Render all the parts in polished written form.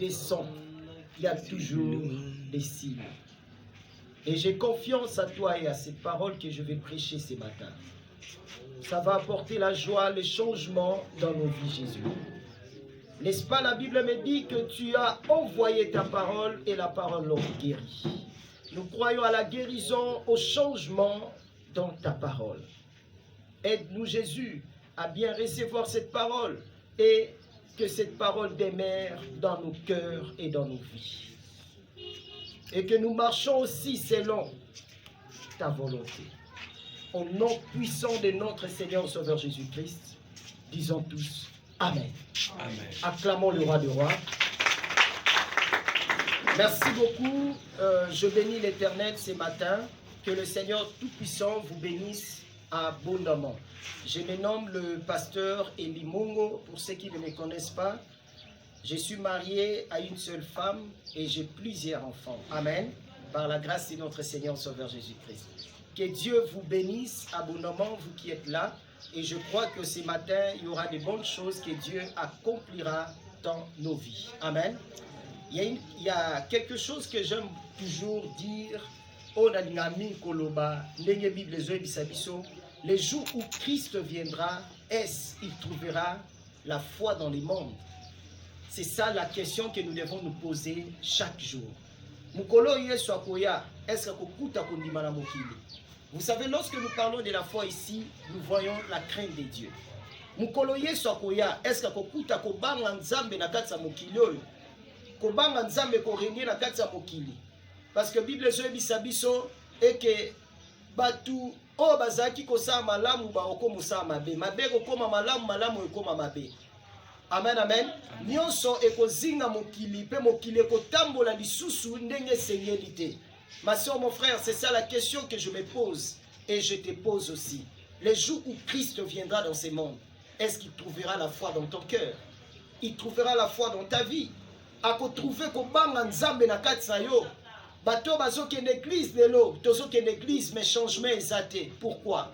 des sons, il y a toujours des signes. Et j'ai confiance à toi et à ces paroles que je vais prêcher ce matin. Ça va apporter la joie, le changement dans nos vies, Jésus. N'est-ce pas, la Bible me dit que tu as envoyé ta parole et la parole l'a guéri. Nous croyons à la guérison, au changement dans ta parole. Aide-nous, Jésus, à bien recevoir cette parole et que cette parole demeure dans nos cœurs et dans nos vies. Et que nous marchons aussi selon ta volonté. Au nom puissant de notre Seigneur Sauveur Jésus-Christ, disons tous Amen. Amen. Acclamons le roi des rois. Merci beaucoup. Je bénis l'Éternel ce matin. Que le Seigneur Tout-Puissant vous bénisse abondamment. Je me nomme le pasteur Eli Mongo. Pour ceux qui ne me connaissent pas, je suis marié à une seule femme et j'ai plusieurs enfants. Amen. Par la grâce de notre Seigneur Sauveur Jésus-Christ. Que Dieu vous bénisse abondamment, vous qui êtes là. Et je crois que ce matin, il y aura de bonnes choses que Dieu accomplira dans nos vies. Amen. Il y a quelque chose que j'aime toujours dire. Les jours où Christ viendra, est-ce qu'il trouvera la foi dans les mondes? C'est ça la question que nous devons nous poser chaque jour. Est-ce que vous savez, lorsque nous parlons de la foi ici, nous voyons la crainte de Dieu. Est-ce que parce que la Bible est que batu o bazaki kosala malamu ba okomusa mabe mabe kokoma malamu malamu ekoma mabe. Amen, amen. Nyonso ekozinga mokili pe mokili ekotambola lisusu ndenge sengeli te. Ma soeur, mon frère, c'est ça la question que je me pose et je te pose aussi. Le jour où Christ viendra dans ce monde, est-ce qu'il trouvera la foi dans ton cœur? Il trouvera la foi dans ta vie. Ako trouver ko banga nzambe na kati sa yo. Bato bazo ke l'église de l'eau, tozo ke l'église mais changement exaté. Pourquoi?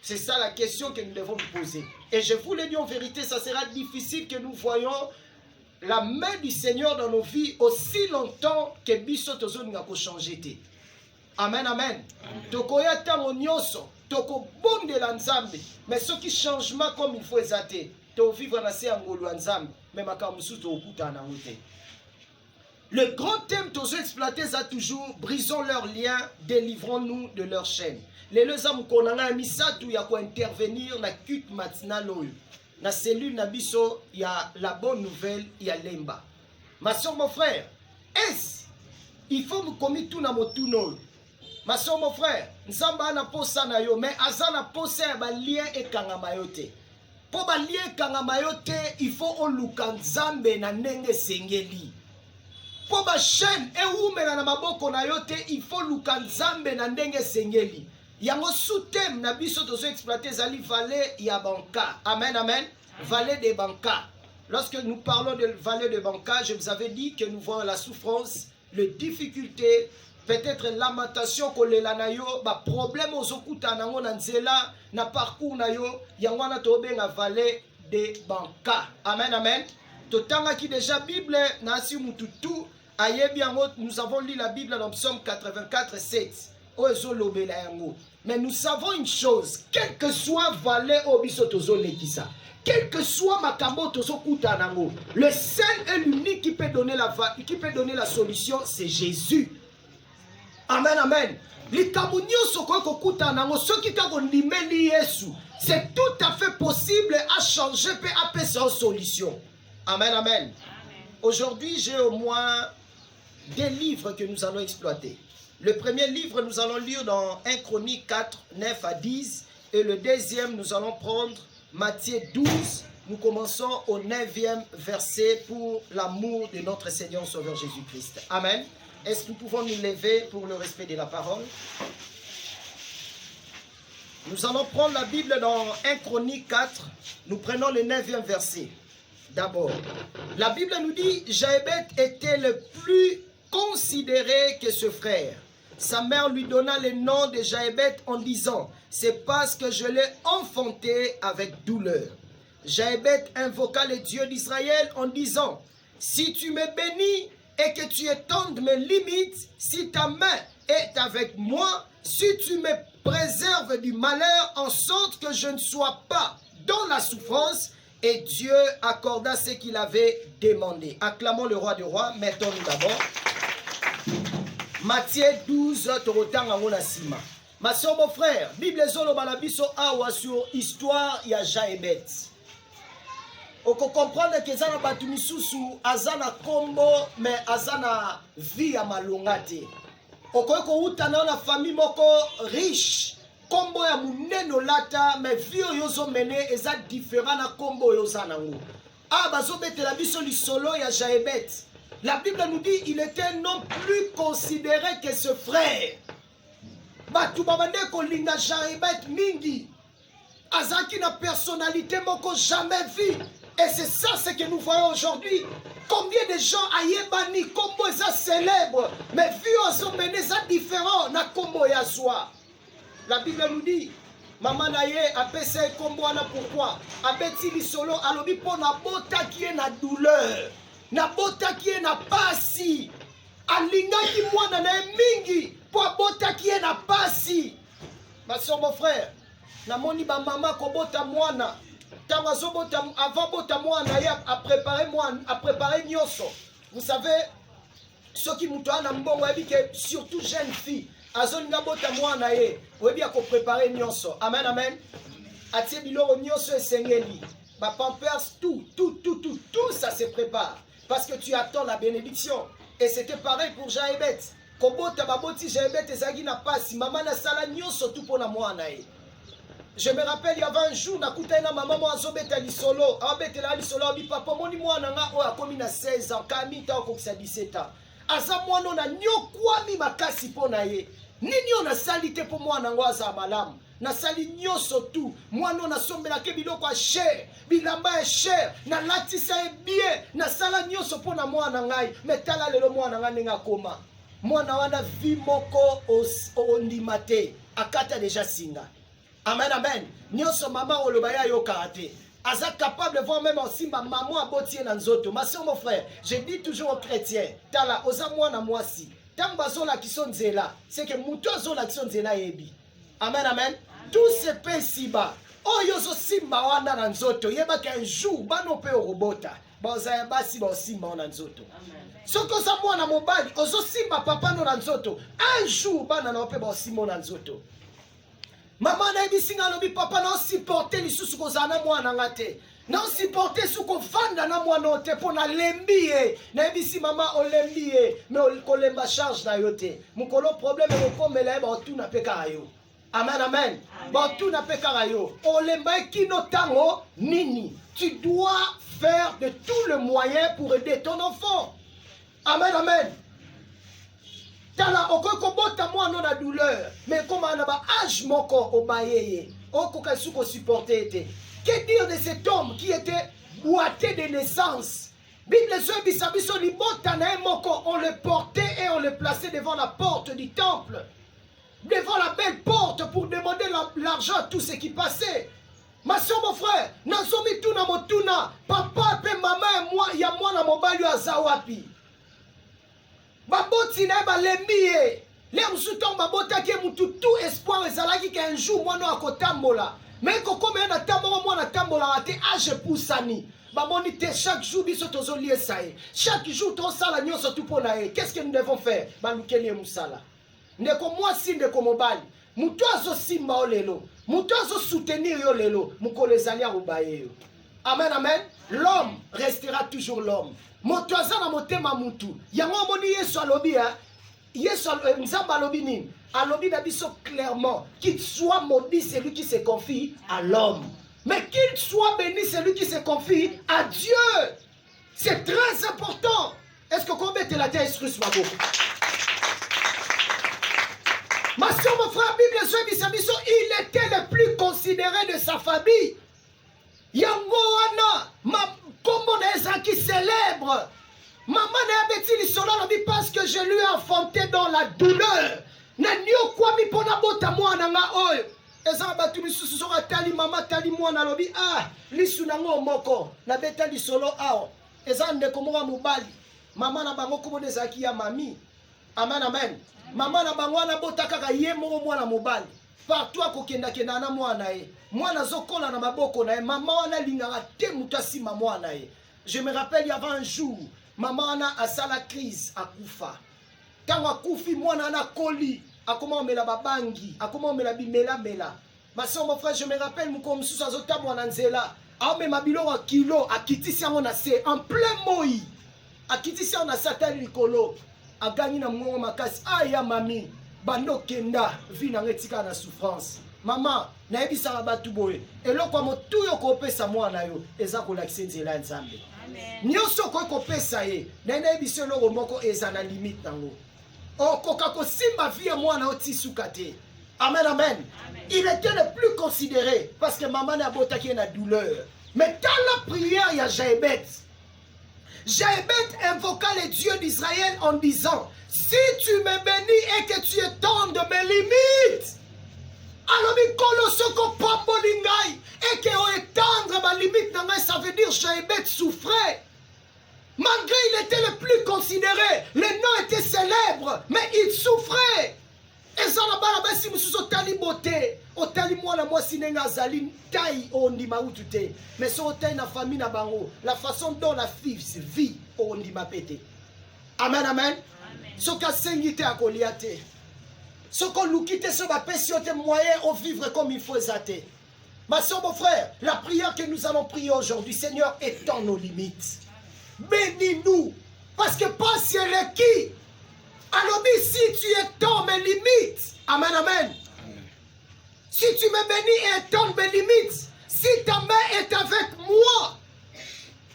C'est ça la question que nous devons nous poser. Et je vous le dis en vérité, ça sera difficile que nous voyons la main du Seigneur dans nos vies aussi longtemps que biso tozo nga ko changer te. Amen, amen. Tokoya tango nyonso, toko bondela nzambe, mais ce qui changement comme il faut exaté. To vivre na se ngolo nzambe, mais makamusu to okuta na ngote. Le grand thème tozo exploité ça toujours, brisons leurs liens, délivrons-nous de leurs chaînes. Les deux hommes qu'on a mis ça tout y a quoi intervenir na culte matinal oyo. Na cellule na biso, il y a la bonne nouvelle, il y a l'emba. Ma soeur, mon frère, est-ce il faut me commettre tout na motuno. Ma soeur, mon frère, nzamba na posa na yo, mais azana posa ba lien et kangamayote. Po ba lien kangamayote, il faut on luka nzambe na nenge sengeli. Po ba chaîne e umela na maboko na yote, il faut luka nzambe na ndenge sengeli. Yango sous-thème na biso tozo exploiter zali vallée ya banca. Amen, amen. Vallée de banca. Lorsque nous parlons de vallée de banca, je vous avais dit que nous voyons la souffrance, les difficultés, peut-être lamentation kolela na yo, ba problème ozokuta nango na nzela, na parcours na yo, yango na tobe na vallée de banca. Amen, amen. Totanga qui déjà Bible na si mututu ayebi yango, nous avons lu la Bible dans Psaume 84, 7. Mais nous savons une chose, quel que soit vallée obiso tozo lekisa, quel que soit makambo tozo kutanango, le seul et l'unique qui peut donner la solution, c'est Jésus. Amen, amen. C'est tout à fait possible à changer et à passer sans solution. Amen, amen. Aujourd'hui, j'ai au moins 2 livres que nous allons exploiter. Le premier livre, nous allons lire dans 1 Chronique 4, 9 à 10. Et le deuxième, nous allons prendre Matthieu 12. Nous commençons au 9e verset pour l'amour de notre Seigneur Sauveur Jésus-Christ. Amen. Est-ce que nous pouvons nous lever pour le respect de la parole? Nous allons prendre la Bible dans 1 Chronique 4. Nous prenons le 9e verset. D'abord, la Bible nous dit, Jaébet était le plus considéré que ce frère. Sa mère lui donna le nom de Jaébet en disant, c'est parce que je l'ai enfanté avec douleur. Jaébet invoqua le Dieu d'Israël en disant, si tu me bénis et que tu étendes mes limites, si ta main est avec moi, si tu me préserves du malheur en sorte que je ne sois pas dans la souffrance, et Dieu accorda ce qu'il avait demandé. Acclamons le roi des rois, mettons-nous d'abord. Matthieu 12, Torotanga. Ma soeur, mon frère, Bible zolo balabiso awa sur histoire ya Jaébet. Oko comprendre que zana batu misusu azana kombo mais azana vie ya malonga te. Oko uta na famille moko riche. Kombo ya muneno lata mais vie yozo mene eza différent na kombo yozana ngo. Ah bazo betela biso lisolo ya Jaébet. La Bible nous dit il était non plus considéré que ce frère. Batu babande ko linga Jaébet mingi. Azaki na personnalité moko jamais vue. Et c'est ça ce que nous voyons aujourd'hui. Combien de gens ayebani kombo eza célèbre mais vie ont mené ça différent na kombo ya soi. La Bible nous dit maman naye apesa kombo na pourquoi abeti lisolo alobi po na bota qui est na douleur. Na bota qui est na pasi. Alingaki mwana na mingi po bota qui est na pasi. Ma soeur, mon frère, na moni ba mama ko bota mwana. Tangazo bota avant bota mwana ya a préparer nyonso. Vous savez ceux qui mutana mbongo ebi que surtout jeune fille azolinga bota mwana ye oyebi ko préparer nyonso. Amen amen. Atie biloko nyonso esengeli. Ba pampers tout ça se prépare. Parce que tu attends la bénédiction. Et c'était pareil pour Jaébet. Kobota baboti Jaébet ezagi na pasi. Maman na sala nyonso tout pour na mwana ye. Je me rappelle il y avait un jour nakuta na maman mo azobeta lisolo. Abetela lisolo bi papa moni mwana nga o akomi na 16 ans kami ta okokisa 17 ans. Aza mwana na nyokwami makasi pona ye. Nini ona sali te po mwana ngo aza malamu. Na sali nyonso tu mwana na sombela ke biloko a cher bilamba e cher na latisa e bien na sala nyonso pona mwana ngai metala lelo mwana nga nenga koma mwana wana vi moko ondima te akata déjà singa. Amen amen. Nyonso mama oloba ya yo karate aza capable voir même aussi ma maman abotie na nzoto. Ma soeur, mon frère, je dis toujours aux chrétiens tala oza mwana mwasi tamba zola kisonzela c'est que muto zola kisonzela yebi. Amen amen. Tout se paie si bas. Oh yozo simba wana na nzoto yeba qu'un jour bano pe robota baza basi ba simba wana nzoto. Soko sa mwana mobali ozo simba papa no na nzoto un jour bana na pe ba simba na nzoto. Maman na bisinga no bi papa na supporter lisusu ko zana mwana ngate. Na supporter su ko fanda na mwana te pona lembiye. Na bisi mama o lembiye mais o kolemba charge na yote. Mukolo problème ko komela ba tu na peka yo. Amen, amen. Bon, tout n'a pas carayo. Nini. Tu dois faire de tout le moyen pour aider ton enfant. Amen, amen. Tala okokobota moi non la douleur. Mais comment on a âge moko obayeye. Okokasuko supporter était. Que dire de cet homme qui était boité de naissance? Bible se bisabiso libota na moko on le portait et on le plaçait devant la porte du temple. Devant la belle porte pour demander l'argent à tout ce qui passait. Ma soeur, mon frère, nazomi tuna motuna, papa pe maman et moi, ya moi na mobali ya zawapi. Baboti na ba lembiye. Le msuton babota ke mutu tout espoir ezalaki qu'un jour moi no akotambola. Mais koko me na tambola moi na tambola ate age poussani. Baboni te chaque jour biso tozo lié ça. Chaque jour to sala nyonso tout pona e. Qu'est-ce que nous devons faire? Balukeli musala. Ndeko mwasi ndeko mobali mutu azo simba o lelo mutu azo soutenir yo lelo mukolo ezali akobaye yo. Amen amen. L'homme restera toujours l'homme. Moto aza na motema mutu yango moni Yesu alobi Yesu nzamba alobi nini alobi na biso clairement qu'il soit maudit celui qui se confie à l'homme mais qu'il soit béni celui qui se confie à Dieu. C'est très important. Est-ce que combien de la terre est ma soeur, mon frère, Bible, il était le plus considéré de sa famille. Yangoana, comme on est qui célèbre. Maman n'a pas dit cela parce que je lui ai enfanté dans la douleur. Nanyo kwa mi pona bota mwana nga oyo. Eza batu misusu soka tali mama tali mwana lobi ah lisu nango moko na beta li solo ao. eza ndeko moko mobali mama na bango kombo ezalaki ya mami. Amen amen. Mama na bango wana bota kaka ye moko mwana mobali partout akokenda kenda na mwana ye mwana zokola na maboko na ye mama wana lingaka te mutu asima mwana ye. Je me rappelle il y avait un jour mama wana asala crise akufa tango akufi mwana wana koli akoma omela babangi akoma omela bimela mela. Ma soeur mon frère je me rappelle moko mosusu azotambola na nzela aomema biloko ya kilo akitisi yango na se en plein moi akitisi yango na se atali likolo agangi na mongongo makasi aya mami bando kenda vi na etika na souffrance. Mama nayebisaka batu boye eloko motu yo kopesa mwana yo eza kolakisa nzela ya Nzambe. Nyonso okoki kopesa ye nayebisa eloko moko eza na limite nango okoka kosimba vi ya mwana otisuka te. Amen amen. Il était le plus considéré parce que maman n'a pas eu la douleur. Mais dans la prière, il y a Jaébet. Jaébet invoqua les dieux d'Israël en disant: si tu me bénis et que tu étendes mes limites, alors et que on étendre ma limite, ça veut dire Jaébet souffrait. Malgré il était le plus considéré, les noms étaient célèbres, mais il souffrait. Et ça là-bas, si vous êtes tali beauté, otali mwana mwasi nenga zali taille on dit ma outute. Mais si otali na famille na bango, la façon dont la fille vit on dit ma pété. Amen amen. Ce qu'a sengité à Goliath. Ce qu'on nous quitte sur ma passion moyen au vivre comme il faut zater. Ma soeur, mon frère, la prière que nous allons prier aujourd'hui, Seigneur, étends nos limites. Bénis-nous. Parce que pas si elle est qui. Alors, si tu étends mes limites, amen, amen. Si tu me bénis et étends mes limites, si ta main est avec moi,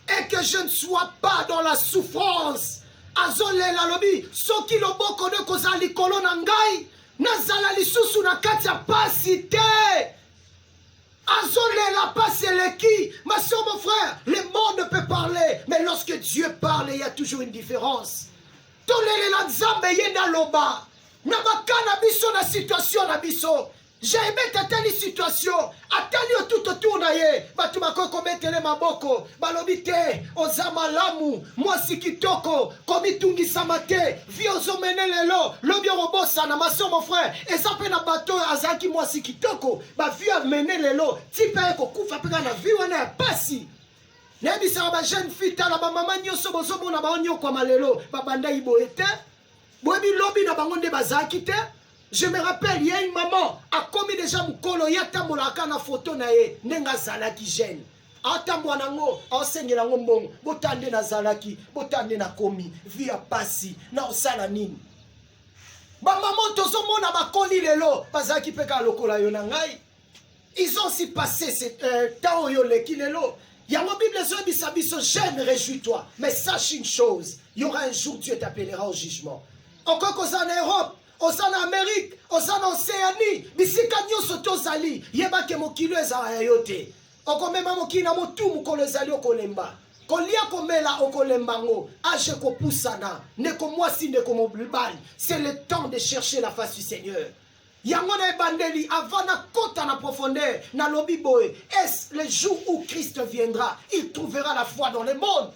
et que je ne sois pas dans la souffrance, azolela lobi, soki loboko de kozali kolona ngai, nazala lisusu na kati ya pasi te. Azolela pasi eleki, ma soeur, mon frère, le monde peut parler, mais lorsque Dieu parle, il y a toujours une différence. Tolelela nzambe yenda loba na bakana biso na situation na biso. Jaébet atali situation atali tout autour na ye batu bakoko metele maboko balobi te oza malamu mwasi kitoko komitungisa mate vi ozomene lelo lobi robosa na maso mon frère eza pe na bato azaki mwasi kitoko ba vi amene lelo tipe kokufa pe na vi wana ya pasi. Nebisa ba jeune fille tala ba mama nyonso bozomona ba onyo kwa malelo ba banda iboete bobi lobi na bango nde bazaki te. Je me rappelle, il y a une maman a commis déjà mukolo yatambolaka na photo na ye nenga zalaki jeune atambwa nango enseigne nango mbongo botande na zalaki botande na komi via pasi na osala nini ba maman tozomona bakoli lelo bazaki peka lokola yo na ngai. Ils ont aussi passé ce temps yo leki lelo. Yango Bible zo bisa biso jeune réjouis-toi mais sache une chose, il y aura un jour Dieu t'appellera au jugement. Encore qu'aux en Europe, aux en Amérique, aux en Océanie, bisika nyonso tozali yeba ke mokilo ezala yote. Okomema mokili na motu mukolo ezali okolemba. Kolia komela okolembango, age kopusana, neko mwasi neko mobali. C'est le temps de chercher la face du Seigneur. Yango na ebandeli avant na kota na profondeur na lobi boy. Est-ce le jour où Christ viendra, il trouvera la foi dans le monde?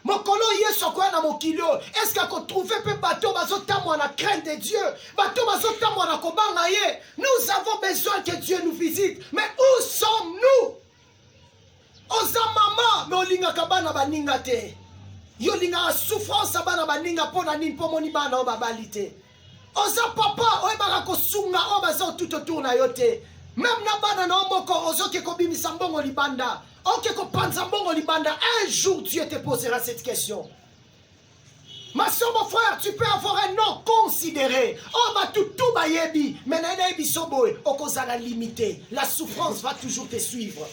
Mokolo yeso kwa na mokilo, est-ce qu'on trouve pe bateau bazotamwa na crainte de Dieu, bateau bazotamwa na kobanga ye? Nous avons besoin que Dieu nous visite, mais où sommes-nous? Oza mama, mais olinga kabana baninga te. Yo linga souffrance bana baninga pona nini po moni bana o babalite. Oza papa, oyebaka kosunga o bazo tout autour na yo te. Même na bana na omoko ozoke kobimisa mbongo libanda. Un jour Dieu te posera cette question. Ma soeur, mon frère, tu peux avoir un nom considéré. Oh, ma tout bayebi. Mais naebi soboy, okozala limité. La souffrance va toujours te suivre.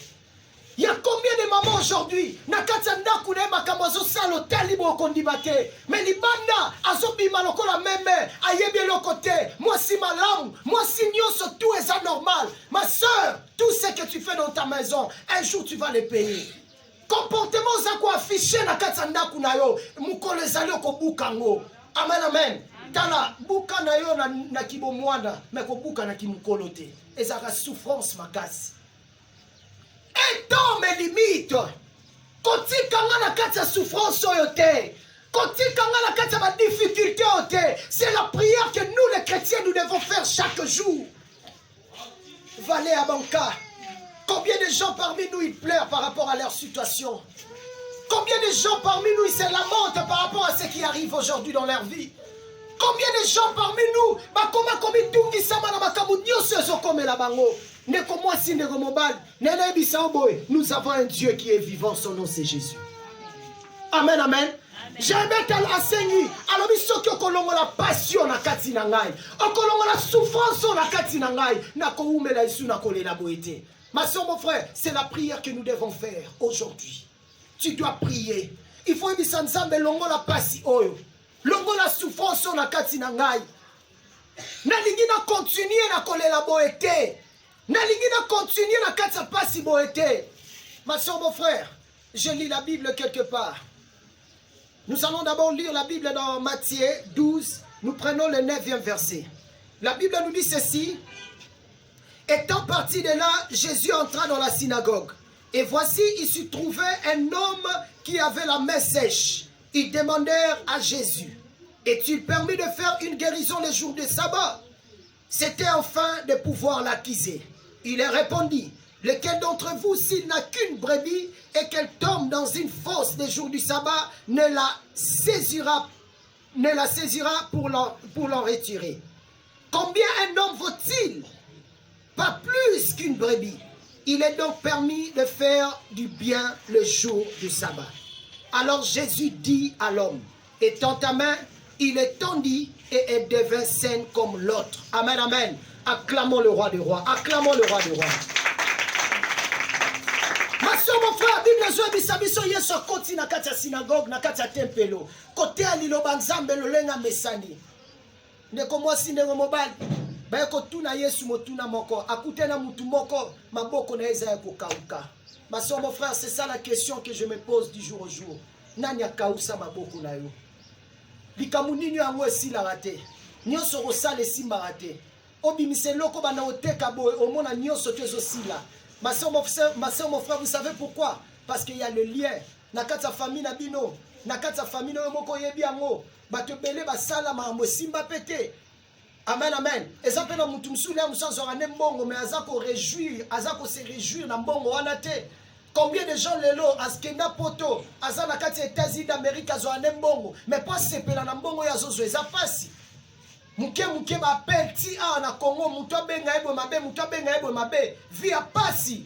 Il y a combien de mamans aujourd'hui? Nakatanda kune makamozo salo talibo kondibate. Mais libanda azobima lokola meme ayebi lokote. Moi si malam, moi si nyoso tout est anormal. Ma soeur, tout ce que tu fais dans ta maison, un jour tu vas les payer. Comportement zako affiché na katanda kunayo, mukole zali okobukango. Amen amen. Tala buka na yo na kibo mwana, mais kobuka na kimukolote. Ezaka souffrance makasi. Étends mes limites. kotikanga na kati ya souffrance oyo te, kotikanga na kati ya difficulté oyo te. C'est la prière que nous les chrétiens nous devons faire chaque jour. Valé à Banca, combien de gens parmi nous ils pleurent par rapport à leur situation? Combien de gens parmi nous ils se lamentent par rapport à ce qui arrive aujourd'hui dans leur vie? Combien de gens parmi nous nous avons un Dieu qui est vivant, son nom c'est Jésus. Amen, amen. Jamais tel enseigné. Alors, il faut que l'on la passion na kati na ngai. Que l'on la souffrance na kati na ngai. Na ko umela isu na ko le la boité. Ma soeur, mon frère, c'est la prière que nous devons faire aujourd'hui. Tu dois prier. Il faut que Sanzambe longo la passion oyo. Longo la souffrance na kati na ngai. Na lingi na continuer na ko le la boité. Na lingi na continuer na kati sa pasi boité. Ma soeur, mon frère, je lis la Bible quelque part. Nous allons d'abord lire la Bible dans Matthieu 12. Nous prenons le 9e verset. La Bible nous dit ceci. Étant parti de là, Jésus entra dans la synagogue. Et voici, il s'y trouvait un homme qui avait la main sèche. Ils demandèrent à Jésus, est-il permis de faire une guérison le jour du sabbat? C'était enfin de pouvoir l'accuser. Il leur répondit, lequel d'entre vous, s'il n'a qu'une brebis et qu'elle tombe dans une fosse des jours du sabbat, ne la saisira pour l'en retirer? Combien un homme vaut-il? Pas plus qu'une brebis. Il est donc permis de faire du bien le jour du sabbat. Alors Jésus dit à l'homme, étends ta main, il étendit et elle devint saine comme l'autre. Amen, amen. Acclamons le roi des rois. Acclamons le roi des rois. Ma soeur, mon frère, Bible zo bisabiso yeso koti na kati ya synagogue, na kati ya tempelo. Kote ya liloba nzambe lolenga mesani. Ndeko mwasi ndeko mobali. Bayeko tuna Yesu motuna moko. Akute na mutu moko. Maboko na eza ya kokauka. Ma soeur, mon frère, c'est ça la question que je me pose du jour au jour. Nani akausa maboko na yo? Likamu nini yango esila rate? Nyonso rosale simba rate. Obimise loko bana oteka boy omona nyonso tezo sila. Ma soeur, mon frère, vous savez pourquoi? Parce qu'il y a le lien. Nakata famille na bino, nakata famille no moko yebi yango. Bato bele basala mambo simba pete. Amen, amen. Et ça peut na mutu msule musanzo rane mbongo mais azako réjouir, azako se réjouir na mbongo wana te. Combien de gens lelo askenda poto, azana kati États-Unis d'Amérique azwane mbongo, mais pas sepela na mbongo ya zozo eza pasi. Muke ba peti a na Congo mutu abenga ebo mabe, mutu abenga ebo mabe, via pasi.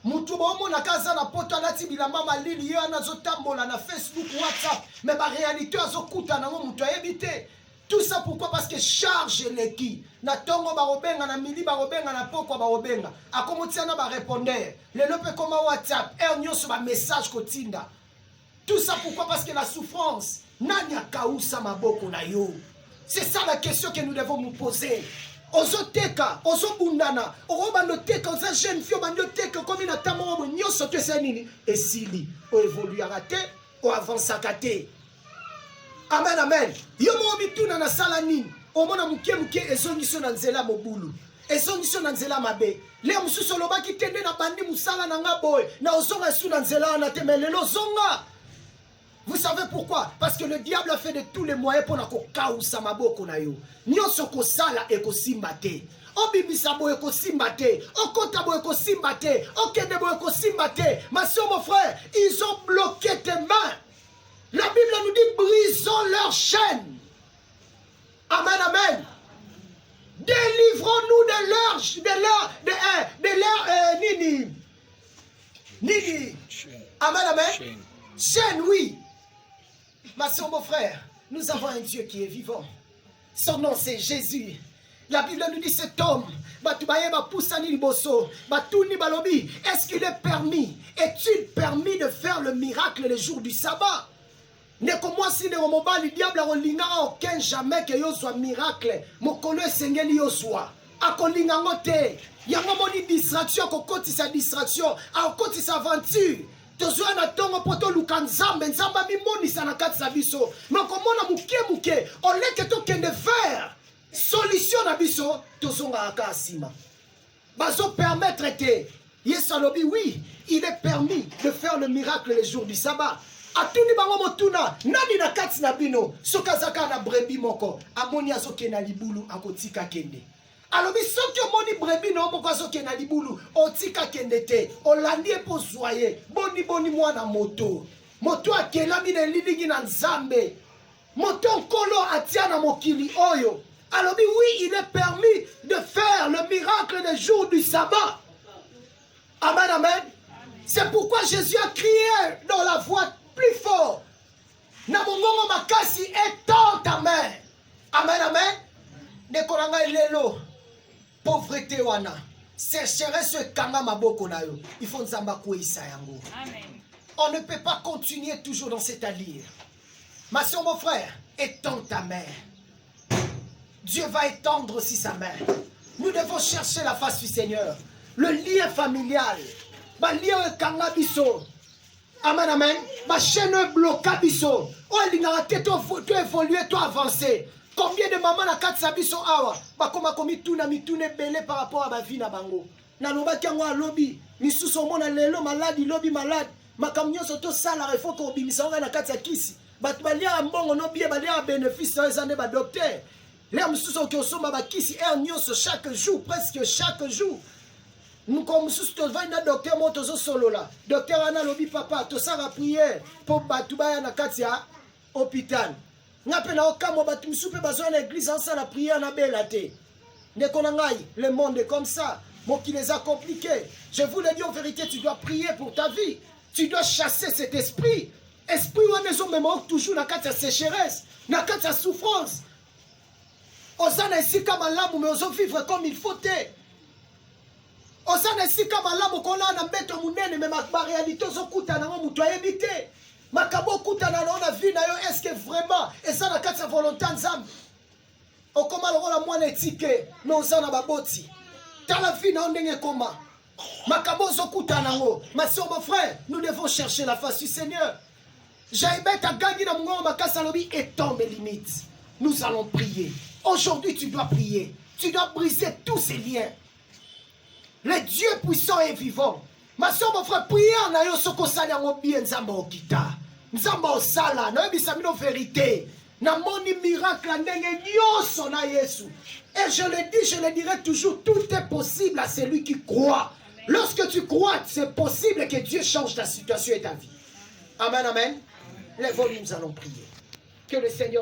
Mutu bomo na kaza na poto alati bilamba malili yo anazo tambola na Facebook, WhatsApp, mais ba réalité azokuta na mutu ayebite. Tout ça pourquoi? Parce que charge l'équipe. Na tongo ba robenga na mili ba robenga na poko ba robenga. Akomotia na ba répondeur. Le lope comme WhatsApp, nyoso ba message kotinda. Tout ça pourquoi? Parce que la souffrance nani akausa maboko na yo. C'est ça la question que nous devons nous poser. Ozoteka, ozobundana, orobandoteka, oza jeune fille bandoteka comme na tamo nyoso te senini esili. O évoluera te, o avancera te. Amen, amen. Yo mo bituna na sala nini? Omona muke ezongiso na nzela mobulu. Ezongiso na nzela mabe. Le mususu lobaki tende na bandi musala na nga boy. Na ozonga su na nzela na temelelo zonga. Vous savez pourquoi? Parce que le diable a fait de tous les moyens pour na ko kausa maboko na yo. Nyonso ko sala e ko simba te. Obibisa boy ko simba te. Okota boy ko simba te. Okende boy ko simba te. Ma soeur, mon frère, ils ont bloqué tes mains. La Bible nous dit, brisons leurs chaînes. Amen, amen. Délivrons-nous de leur nini. Amen, amen. Chaîne, oui. Ma soeur, mon frère, nous avons un Dieu qui est vivant. Son nom, c'est Jésus. La Bible nous dit, cet homme, est-ce qu'il est permis? Est-il permis de faire le miracle le jour du sabbat? Ne comme moi si ne mobile diable a kolinga aucun jamais que yo soit miracle mokolo esengeli yo soit akolinga ngote yango moni distraction kokotisa distraction akotisa aventure tozwa na tongo poto lukanzambe nzamba mimonisa na kati sa biso mokomona muke oleke to kende faire solution na biso tozonga akasima bazo permettre te Yesu alobi, oui, il est permis de faire le miracle les jours du sabbat. Atuni bango motuna, nani na kati na bino, sokazaka na brebi moko, amoni azoke na libulu, akotika kende. Alobi, soki omoni brebi na omoko azoke na libulu, otika kende te, olandi po zoye, boni mwana moto. Moto akelami na lilingi na nzambe. Moto nkolo atia na mokili oyo. Alobi, oui, il est permis de faire le miracle des jours du sabbat. Amen, amen. C'est pourquoi Jésus a crié dans la voix plus fort. Namongongo makasi étends ta main. Amen, amen. Nekolanga lelo. Pauvreté wana. Sécheresse kanga maboko na yo. Il faut nzamba kweisa yango. Amen. On ne peut pas continuer toujours dans cette allure. Ma soeur, mon frère, étends ta main. Dieu va étendre aussi sa main. Nous devons chercher la face du Seigneur. Le lien familial. Le lien kangabiso. Amen, amen. Ma chaîne blocabiso. Oh, il a été tu évolué, tu avancé. Combien de mamans na katsabiso awa? Bakoma komi tuna mitune belé par rapport à ma vie na bango. Na loba kiangwa lobby. Misuso mona lelo malade, lobby malade. Makamnyo soto sala refo ko bimisa nga na katsa kisi. Batu balia mbongo no bie balia bénéfice na ezande ba docteur. Les misuso ki osoma ba kisi nyonso chaque jour, presque chaque jour. Nous comme misuso to va na docteur moto zo solo la. Docteur ana lobi papa to sala prière pour batu ba na katsa hôpital. Ngape na okamo batu misupe bazo na église en la prière na belate. Nekonangai, le monde est comme ça. Moi qui les a compliqués. Je vous le dis en vérité, tu dois prier pour ta vie. Tu dois chasser cet esprit. Esprit où on est même toujours dans la sécheresse, dans la souffrance. Osana ici comme l'âme, mais on vivre comme il faut. Osana ici comme l'âme, qu'on a un bête au mounene, mais ma réalité, on a un moutoua évité. Ma kabo kuta na on a vu na yo, est-ce que vraiment, et ça n'a sa volonté ensemble. On comment le rôle à moi n'étiqué, mais on s'en a baboti. Dans la vie, on n'est comment. Ma soeur, mon frère, nous devons chercher la face du Seigneur. Et tombe les limites. Nous allons prier. Aujourd'hui, tu dois prier. Tu dois briser tous ces liens. Le Dieu puissant et vivant. Ma soeur, mon frère, priez en ayant ce qu'on s'allait en bien, Nzamba Okita. Nzamba Osala, na bisamino vérité. Na moni miracle, ndenge nyoso na Yesu. Et je le dis, je le dirai toujours, tout est possible à celui qui croit. Lorsque tu crois, c'est possible que Dieu change ta situation et ta vie. Amen, amen. Lève-nous, nous allons prier. Que le Seigneur...